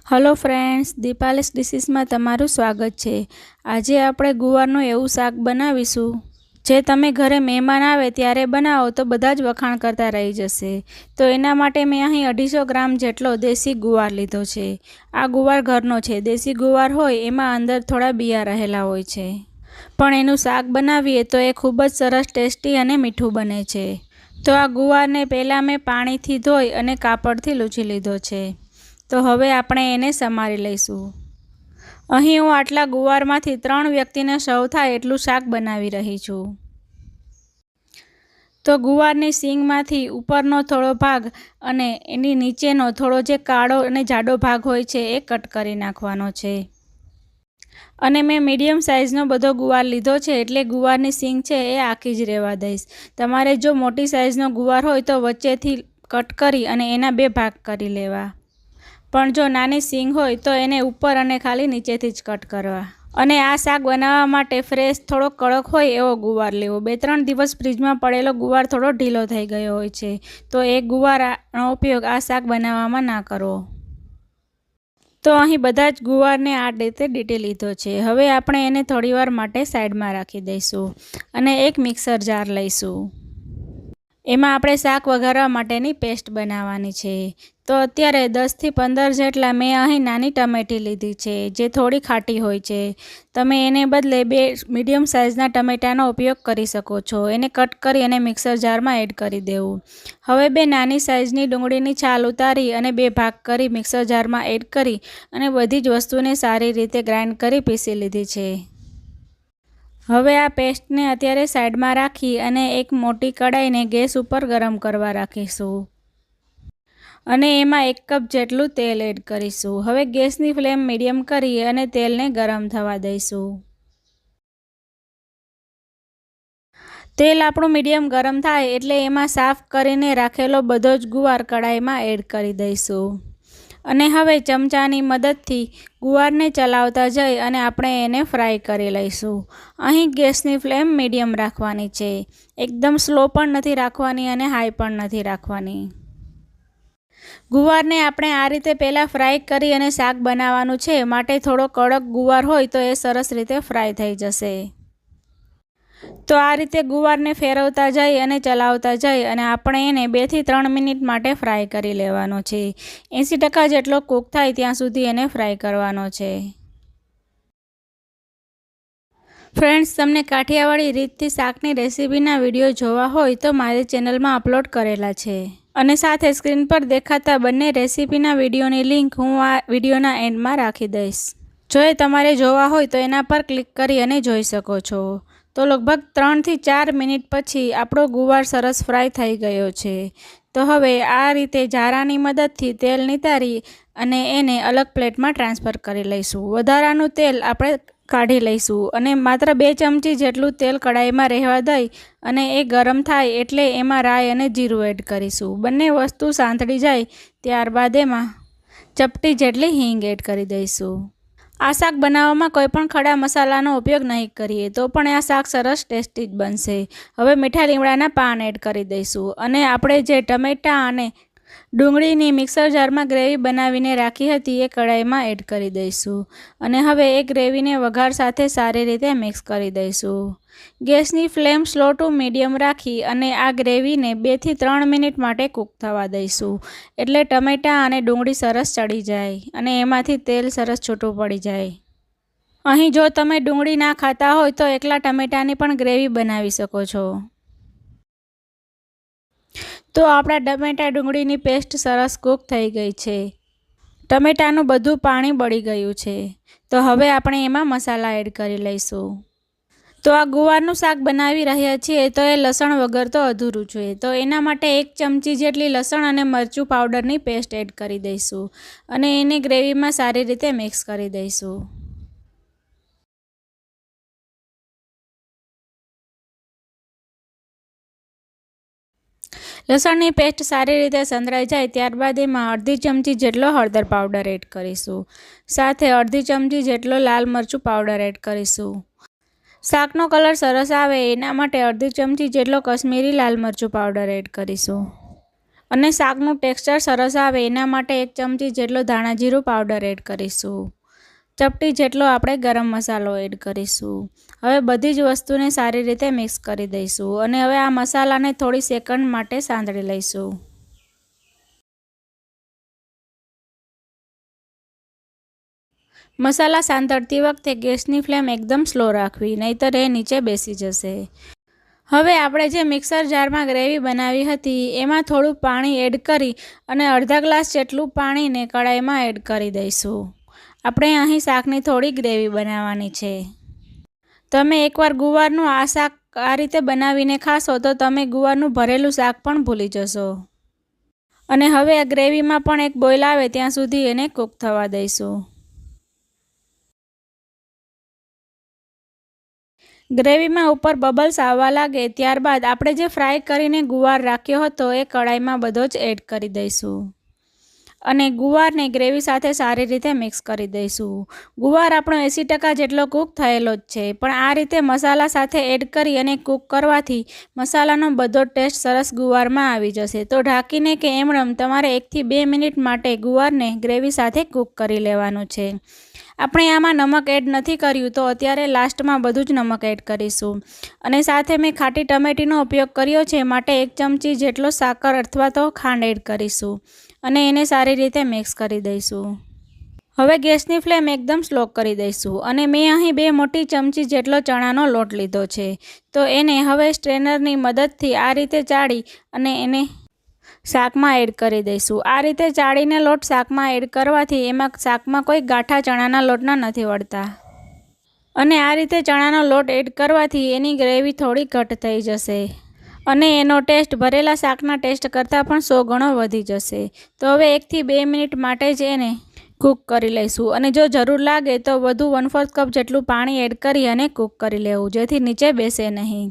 Hello friends, દીપાલિસ ડિશીસમાં તમારું સ્વાગત છે। આજે આપણે ગુવારનું એવું શાક બનાવીશું જે તમે ઘરે મહેમાન આવે ત્યારે બનાવો તો બધા જ વખાણ કરતા રહી જશે। તો એના માટે મેં અહીં 250 ગ્રામ જેટલો દેશી ગુવાર લીધો છે। આ ગુવાર ઘરનો છે। દેશી ગુવાર હોય એમાં અંદર થોડા બિયા રહેલા હોય છે, પણ એનું શાક બનાવીએ તો એ ખૂબ જ સરસ ટેસ્ટી અને મીઠું બને છે। તો આ ગુવારને પહેલાં મેં પાણીથી ધોઈ અને કાપડથી લૂછી લીધો છે। તો હવે આપણે એને સમારી લઈશું। અહીં હું આટલા ગુવારમાંથી 3 વ્યક્તિને સર્વ થાય એટલું શાક બનાવી રહી છું। તો ગુવારની સીંગમાંથી ઉપરનો થોડો ભાગ અને એની નીચેનો થોડો જે કાળો અને જાડો ભાગ હોય છે એ કટ કરી નાખવાનો છે। અને મેં મીડિયમ સાઇઝનો બધો ગુવાર લીધો છે, એટલે ગુવારની સીંગ છે એ આખી જ રહેવા દઈશ। તમારે જો મોટી સાઇઝનો ગુવાર હોય તો વચ્ચેથી કટ કરી અને એના 2 ભાગ કરી લેવા, પણ જો નાની સીંગ હોય તો એને ઉપર અને ખાલી નીચેથી જ કટ કરવા। અને આ શાક બનાવવા માટે ફ્રેશ થોડો કડક હોય એવો ગુવાર લેવો। 2-3 દિવસ ફ્રીજમાં પડેલો ગુવાર થોડો ઢીલો થઈ ગયો હોય છે, તો એ ગુવારનો ઉપયોગ આ શાક બનાવવામાં ના કરવો। તો અહીં બધા જ ગુવારને આ રીતે ડીટી લીધો છે। હવે આપણે એને થોડીવાર માટે સાઈડમાં રાખી દઈશું અને એક મિક્સર જાર લઈશું। એમાં આપણે શાક વઘારવા માટેની પેસ્ટ બનાવવાની છે। તો અત્યારે 10 થી 15 જેટલા મેં અહીં નાની ટમેટી લીધી છે, જે થોડી ખાટી હોય છે। તમે એને બદલે 2 મીડિયમ સાઇઝના ટમેટાનો ઉપયોગ કરી શકો છો। એને કટ કરી અને મિક્સર જારમાં એડ કરી દેવું। હવે 2 નાની સાઇઝની ડુંગળીની છાલ ઉતારી અને 2 ભાગ કરી મિક્સર જારમાં એડ કરી અને બધી જ વસ્તુને સારી રીતે ગ્રાઇન્ડ કરી પીસી લીધી છે। હવે આ પેસ્ટને અત્યારે સાઈડમાં રાખી અને એક મોટી કડાઈને ગેસ ઉપર ગરમ કરવા રાખીશું અને એમાં 1 કપ જેટલું તેલ એડ કરીશું। હવે ગેસની ફ્લેમ મીડિયમ કરી અને તેલને ગરમ થવા દઈશું। તેલ આપણું મીડિયમ ગરમ થાય એટલે એમાં સાફ કરીને રાખેલો બધો જ ગુવાર કડાઈમાં એડ કરી દઈશું અને હવે ચમચાની મદદથી ગુવારને ચલાવતા જઈ અને આપણે એને ફ્રાય કરી લઈશું। અહીં ગેસની ફ્લેમ મીડિયમ રાખવાની છે, એકદમ સ્લો પણ નથી રાખવાની અને હાઈ પણ નથી રાખવાની। ગુવારને આપણે આ રીતે પહેલાં ફ્રાય કરી અને શાક બનાવવાનું છે, માટે થોડો કડક ગુવાર હોય તો એ સરસ રીતે ફ્રાય થઈ જશે। તો આ રીતે ગુવારને ફેરવતા જઈ અને ચલાવતા જઈ અને આપણે એને 2 થી 3 મિનિટ માટે ફ્રાય કરી લેવાનો છે। 80% જેટલો કૂક થાય ત્યાં સુધી એને ફ્રાય કરવાનો છે। ફ્રેન્ડ્સ, તમને કાઠિયાવાડી રીતથી શાકની રેસીપીના વિડીયો જોવા હોય તો મારી ચેનલમાં અપલોડ કરેલા છે અને સાથે સ્ક્રીન પર દેખાતા બંને રેસીપીના વિડીયોની લિંક હું આ વિડીયોના એન્ડમાં રાખી દઈશ। જો એ તમારે જોવા હોય તો એના પર ક્લિક કરી અને જોઈ શકો છો। તો લગભગ 3 થી 4 મિનિટ પછી આપણો ગુવાર સરસ ફ્રાય થઈ ગયો છે। તો હવે આ રીતે જારાની મદદથી તેલ નિતારી અને એને અલગ પ્લેટમાં ટ્રાન્સફર કરી લઈશું। વધારાનું તેલ આપણે કાઢી લઈશું અને માત્ર 2 ચમચી જેટલું તેલ કડાઈમાં રહેવા દઈ અને એ ગરમ થાય એટલે એમાં રાઈ અને જીરું એડ કરીશું। બંને વસ્તુ સાંતળી જાય ત્યારબાદ એમાં ચપટી જેટલી હિંગ એડ કરી દઈશું। આ શાક બનાવવામાં કોઈ પણ ખડા મસાલાનો ઉપયોગ નહીં કરીએ તો પણ આ શાક સરસ ટેસ્ટી જ બનશે। હવે મીઠા લીમડાના પાન એડ કરી દઈશું અને આપણે જે ટમેટાં અને ડુંગળીની મિક્સર જારમાં ગ્રેવી બનાવીને રાખી હતી એ કડાઈમાં એડ કરી દઈશું અને હવે એ ગ્રેવીને વઘાર સાથે સારી રીતે મિક્સ કરી દઈશું। ગેસની ફ્લેમ સ્લો ટુ મીડિયમ રાખી અને આ ગ્રેવીને 2 થી 3 મિનિટ માટે કૂક થવા દઈશું, એટલે ટમેટાં અને ડુંગળી સરસ ચડી જાય અને એમાંથી તેલ સરસ છૂટું પડી જાય। અહીં જો તમે ડુંગળી ના ખાતા હોય તો એકલા ટમેટાની પણ ગ્રેવી બનાવી શકો છો। તો આપણા ટમેટા ડુંગળીની પેસ્ટ સરસ કૂક થઈ ગઈ છે। ટમેટાનું બધું પાણી બળી ગયું છે। તો હવે આપણે એમાં મસાલા એડ કરી લઈશું। તો આ ગુવારનું શાક બનાવી રહ્યા છીએ તો એ લસણ વગર તો અધૂરું જોઈએ। તો એના માટે 1 ચમચી જેટલી લસણ અને મરચું પાવડરની પેસ્ટ એડ કરી દઈશું અને એને ગ્રેવીમાં સારી રીતે મિક્સ કરી દઈશું। લસણની પેસ્ટ સારી રીતે સંતળાઈ જાય ત્યારબાદ એમાં અડધી ચમચી જેટલો હળદર પાવડર એડ કરીશું, સાથે અડધી ચમચી જેટલો લાલ મરચું પાવડર એડ કરીશું। શાકનો કલર સરસ આવે એના માટે અડધી ચમચી જેટલો કશ્મીરી લાલ મરચું પાવડર એડ કરીશું અને શાકનું ટેક્સચર સરસ આવે એના માટે 1 ચમચી જેટલો ધાણા જીરું પાવડર એડ કરીશું. ચપટી જેટલો આપણે ગરમ મસાલો એડ કરીશું. હવે બધી જ વસ્તુને સારી રીતે મિક્સ કરી દઈશું અને હવે આ મસાલાને થોડી સેકન્ડ માટે સાંતળી લઈશું. મસાલા સાંતળતી વખતે ગેસની ફ્લેમ એકદમ સ્લો રાખવી, નહીંતર એ નીચે બેસી જશે. હવે આપણે જે મિક્સર જારમાં ગ્રેવી બનાવી હતી એમાં થોડું પાણી એડ કરી અને અડધા ગ્લાસ જેટલું પાણીને કડાઈમાં એડ કરી દઈશું. આપણે અહીં શાકની થોડી ગ્રેવી બનાવવાની છે. તમે એકવાર ગુવારનું આ શાક આ રીતે બનાવીને ખાશો તો તમે ગુવારનું ભરેલું શાક પણ ભૂલી જશો. અને હવે આ ગ્રેવીમાં પણ એક બોઇલ આવે ત્યાં સુધી એને કૂક થવા દઈશું. ગ્રેવીમાં ઉપર બબલ્સ આવવા લાગે ત્યારબાદ આપણે જે ફ્રાય કરીને ગુવાર રાખ્યો હતો એ કડાઈમાં બધો જ એડ કરી દઈશું અને ગુવારને ગ્રેવી સાથે સારી રીતે મિક્સ કરી દઈશું. ગુવાર આપણો 80% જેટલો કૂક થયેલો જ છે, પણ આ રીતે મસાલા સાથે એડ કરી અને કૂક કરવાથી મસાલાનો બધો ટેસ્ટ સરસ ગુવારમાં આવી જશે. તો ઢાંકીને કે એમનેમ તમારે 1 થી 2 મિનિટ માટે ગુવારને ગ્રેવી સાથે કૂક કરી લેવાનું છે. આપણે આમાં નમક એડ નથી કર્યું તો અત્યારે લાસ્ટમાં બધું જ નમક એડ કરીશું. અને સાથે મેં ખાટી ટમેટીનો ઉપયોગ કર્યો છે માટે 1 ચમચી જેટલો સાકર અથવા તો ખાંડ એડ કરીશું અને એને સારી રીતે મિક્સ કરી દઈશું. હવે ગેસની ફ્લેમ એકદમ સ્લો કરી દઈશું અને મેં અહીં 2 મોટી ચમચી જેટલો ચણાનો લોટ લીધો છે. તો એને હવે સ્ટ્રેનરની મદદથી આ રીતે ચાળી અને એને શાકમાં એડ કરી દઈશું. આ રીતે ચાળીને લોટ શાકમાં એડ કરવાથી એમાં શાકમાં કોઈ ગાંઠા ચણાના લોટના નથી વળતા અને આ રીતે ચણાનો લોટ એડ કરવાથી એની ગ્રેવી થોડી ઘટ થઈ જશે અને એનો ટેસ્ટ ભરેલા શાકના ટેસ્ટ કરતાં પણ 100 ગણો વધી જશે. તો હવે 1 થી 2 મિનિટ માટે જ એને કૂક કરી લઈશું અને જો જરૂર લાગે તો વધુ 1/4 કપ જેટલું પાણી એડ કરી અને કૂક કરી લેવું, જેથી નીચે બેસે નહીં.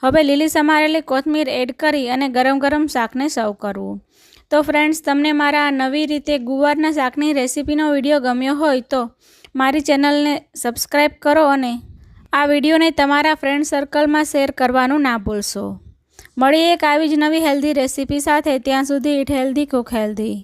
હવે લીલી સમારેલી કોથમીર એડ કરી અને ગરમ ગરમ શાકને સર્વ કરવું. તો ફ્રેન્ડ્સ, તમને મારા આ નવી રીતે ગુવારના શાકની રેસીપીનો વિડીયો ગમ્યો હોય તો મારી ચેનલને સબસ્ક્રાઈબ કરો અને આ વિડીયોને તમારા ફ્રેન્ડ સર્કલમાં શેર કરવાનું ના ભૂલશો. મળીએ એક આવી જ નવી હેલ્ધી રેસીપી સાથે. ત્યાં સુધી ઇટ હેલ્ધી, કુક હેલ્ધી.